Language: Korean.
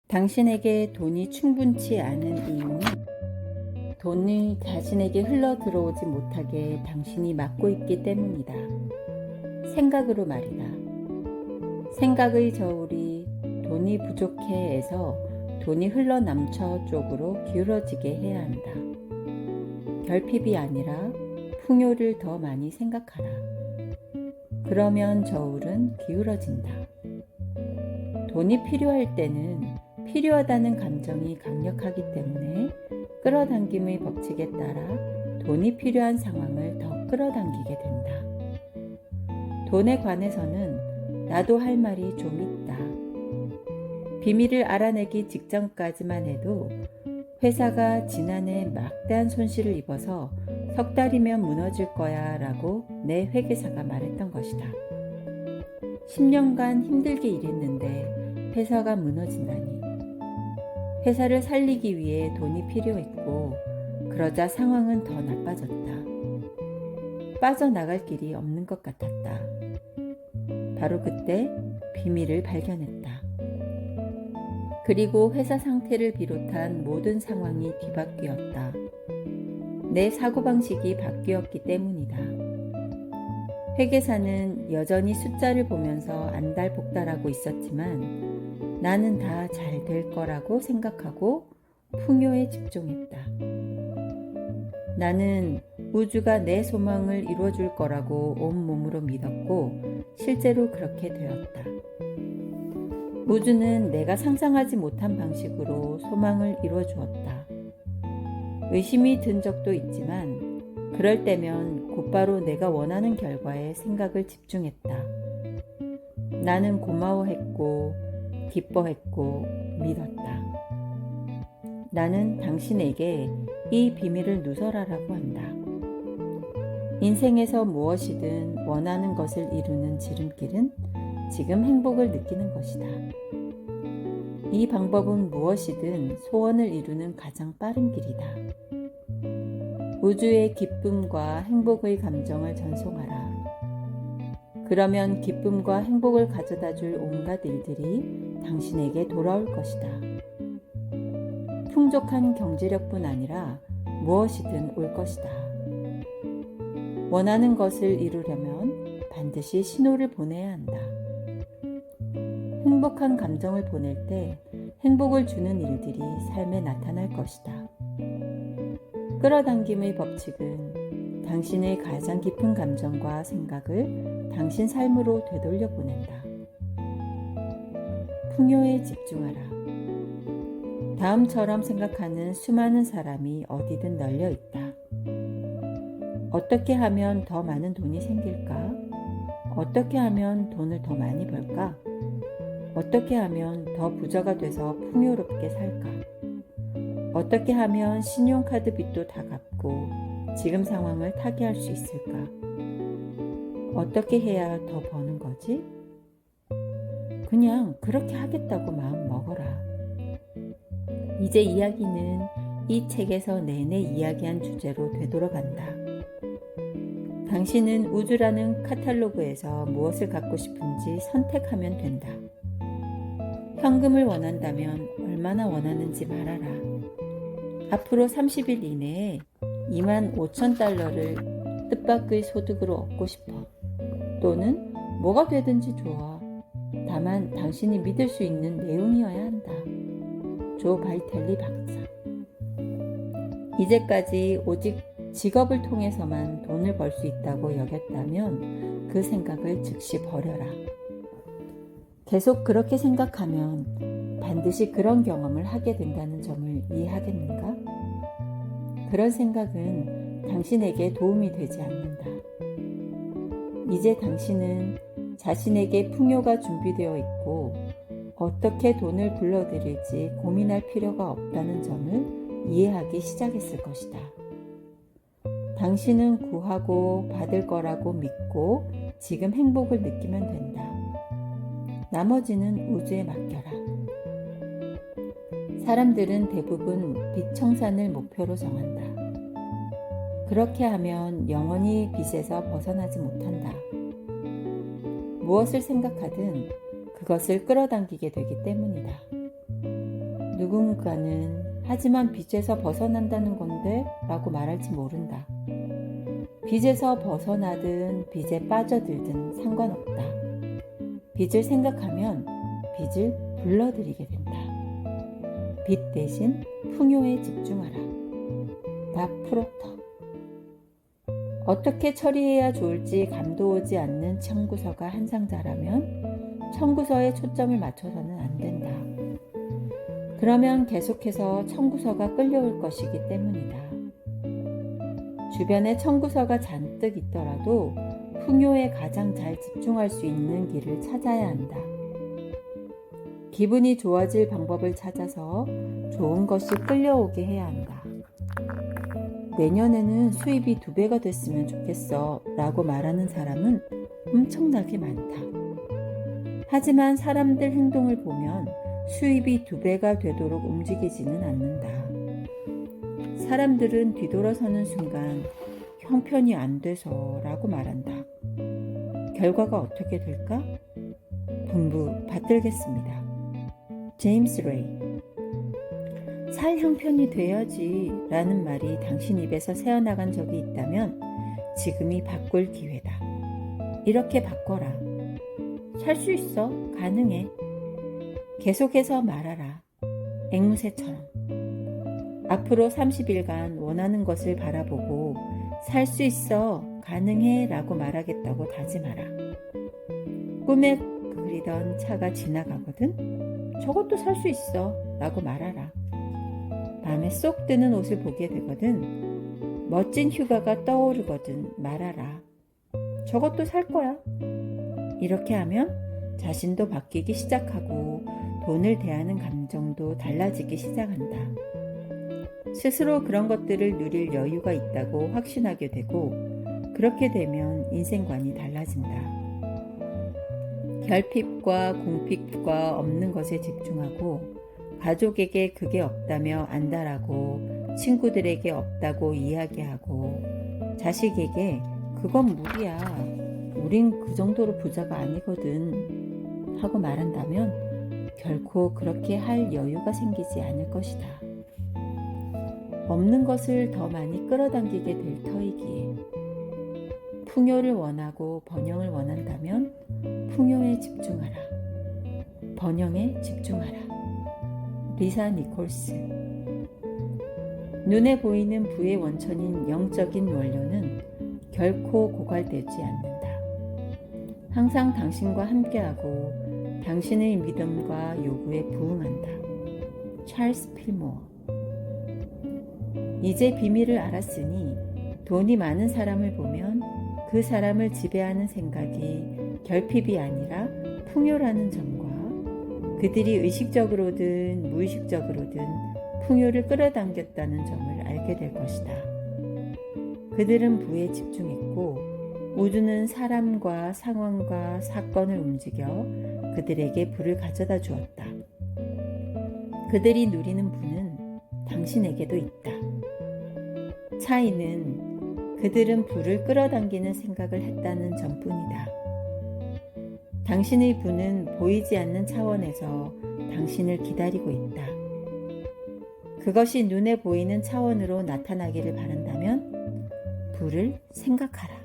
당신에게 돈이 충분치 않은 이유는 돈이 자신에게 흘러 들어오지 못하게 당신이 막고 있기 때문이다. 생각으로 말이다. 생각의 저울이 돈이 부족해에서 돈이 흘러 남처 쪽으로 기울어지게 해야 한다. 결핍이 아니라 풍요를 더 많이 생각하라. 그러면 저울은 기울어진다. 돈이 필요할 때는 필요하다는 감정이 강력하기 때문에 끌어당김의 법칙에 따라 돈이 필요한 상황을 더 끌어당기게 된다. 돈에 관해서는 나도 할 말이 좀 있다. 비밀을 알아내기 직전까지만 해도 회사가 지난해 막대한 손실을 입어서 석 달이면 무너질 거야 라고 내 회계사가 말했던 것이다. 10년간 힘들게 일했는데 회사가 무너진다니. 회사를 살리기 위해 돈이 필요했고 그러자 상황은 더 나빠졌다. 빠져나갈 길이 없는 것 같았다. 바로 그때 비밀을 발견했다. 그리고 회사 상태를 비롯한 모든 상황이 뒤바뀌었다. 내 사고방식이 바뀌었기 때문이다. 회계사는 여전히 숫자를 보면서 안달복달하고 있었지만 나는 다 잘 될 거라고 생각하고 풍요에 집중했다. 나는 우주가 내 소망을 이루어줄 거라고 온몸으로 믿었고 실제로 그렇게 되었다. 우주는 내가 상상하지 못한 방식으로 소망을 이루어주었다. 의심이 든 적도 있지만 그럴 때면 곧바로 내가 원하는 결과에 생각을 집중했다. 나는 고마워했고 기뻐했고 믿었다. 나는 당신에게 이 비밀을 누설하라고 한다. 인생에서 무엇이든 원하는 것을 이루는 지름길은 지금 행복을 느끼는 것이다. 이 방법은 무엇이든 소원을 이루는 가장 빠른 길이다. 우주의 기쁨과 행복의 감정을 전송하라. 그러면 기쁨과 행복을 가져다 줄 온갖 일들이 당신에게 돌아올 것이다. 풍족한 경제력뿐 아니라 무엇이든 올 것이다. 원하는 것을 이루려면 반드시 신호를 보내야 한다. 행복한 감정을 보낼 때 행복을 주는 일들이 삶에 나타날 것이다. 끌어당김의 법칙은 당신의 가장 깊은 감정과 생각을 당신 삶으로 되돌려 보낸다. 풍요에 집중하라. 다음처럼 생각하는 수많은 사람이 어디든 널려 있다. 어떻게 하면 더 많은 돈이 생길까? 어떻게 하면 돈을 더 많이 벌까? 어떻게 하면 더 부자가 돼서 풍요롭게 살까? 어떻게 하면 신용카드 빚도 다 갚고 지금 상황을 타개할 수 있을까? 어떻게 해야 더 버는 거지? 그냥 그렇게 하겠다고 마음 먹어라. 이제 이야기는 이 책에서 내내 이야기한 주제로 되돌아간다. 당신은 우주라는 카탈로그에서 무엇을 갖고 싶은지 선택하면 된다. 현금을 원한다면 얼마나 원하는지 말하라. 앞으로 30일 이내에 25,000달러를 뜻밖의 소득으로 얻고 싶어. 또는 뭐가 되든지 좋아. 다만 당신이 믿을 수 있는 내용이어야 한다. 조 바이텔리 박사. 이제까지 오직 직업을 통해서만 돈을 벌 수 있다고 여겼다면 그 생각을 즉시 버려라. 계속 그렇게 생각하면 반드시 그런 경험을 하게 된다는 점을 이해하겠는가? 그런 생각은 당신에게 도움이 되지 않는다. 이제 당신은 자신에게 풍요가 준비되어 있고 어떻게 돈을 불러들일지 고민할 필요가 없다는 점을 이해하기 시작했을 것이다. 당신은 구하고 받을 거라고 믿고 지금 행복을 느끼면 된다. 나머지는 우주에 맡겨라. 사람들은 대부분 빚 청산을 목표로 정한다. 그렇게 하면 영원히 빚에서 벗어나지 못한다. 무엇을 생각하든 그것을 끌어당기게 되기 때문이다. 누군가는 하지만 빚에서 벗어난다는 건데 라고 말할지 모른다. 빚에서 벗어나든 빚에 빠져들든 상관없다. 빚을 생각하면 빚을 불러들이게 된다. 빚 대신 풍요에 집중하라. 밥 프로터. 어떻게 처리해야 좋을지 감도 오지 않는 청구서가 한 상자라면 청구서에 초점을 맞춰서는 안 된다. 그러면 계속해서 청구서가 끌려올 것이기 때문이다. 주변에 청구서가 잔뜩 있더라도 풍요에 가장 잘 집중할 수 있는 길을 찾아야 한다. 기분이 좋아질 방법을 찾아서 좋은 것이 끌려오게 해야 한다. 내년에는 수입이 2배가 됐으면 좋겠어 라고 말하는 사람은 엄청나게 많다. 하지만 사람들 행동을 보면 수입이 2배가 되도록 움직이지는 않는다. 사람들은 뒤돌아서는 순간 형편이 안 돼서 라고 말한다. 결과가 어떻게 될까? 분부 받들겠습니다. 제임스 레이. 살 형편이 돼야지 라는 말이 당신 입에서 새어나간 적이 있다면 지금이 바꿀 기회다. 이렇게 바꿔라. 살 수 있어. 가능해. 계속해서 말하라. 앵무새처럼. 앞으로 30일간 원하는 것을 바라보고 살 수 있어. 가능해 라고 말하겠다고 다짐하라. 꿈에 그리던 차가 지나가거든. 저것도 살 수 있어 라고 말하라. 마음에 쏙 드는 옷을 보게 되거든. 멋진 휴가가 떠오르거든 말하라. 저것도 살 거야. 이렇게 하면 자신도 바뀌기 시작하고 돈을 대하는 감정도 달라지기 시작한다. 스스로 그런 것들을 누릴 여유가 있다고 확신하게 되고 그렇게 되면 인생관이 달라진다. 결핍과 공핍과 없는 것에 집중하고 가족에게 그게 없다며 안달하고 친구들에게 없다고 이야기하고 자식에게 그건 무리야. 우린 그 정도로 부자가 아니거든 하고 말한다면 결코 그렇게 할 여유가 생기지 않을 것이다. 없는 것을 더 많이 끌어당기게 될 터이기에 풍요를 원하고 번영을 원한다면 풍요에 집중하라. 번영에 집중하라. 리사 니콜스. 눈에 보이는 부의 원천인 영적인 원료는 결코 고갈되지 않는다. 항상 당신과 함께하고 당신의 믿음과 요구에 부응한다. 찰스 필모어. 이제 비밀을 알았으니 돈이 많은 사람을 보면 그 사람을 지배하는 생각이 결핍이 아니라 풍요라는 점과 그들이 의식적으로든 무의식적으로든 풍요를 끌어당겼다는 점을 알게 될 것이다. 그들은 부에 집중했고 우주는 사람과 상황과 사건을 움직여 그들에게 부를 가져다 주었다. 그들이 누리는 부는 당신에게도 있다. 차이는 그들은 부를 끌어당기는 생각을 했다는 점뿐이다. 당신의 부는 보이지 않는 차원에서 당신을 기다리고 있다. 그것이 눈에 보이는 차원으로 나타나기를 바란다면 부를 생각하라.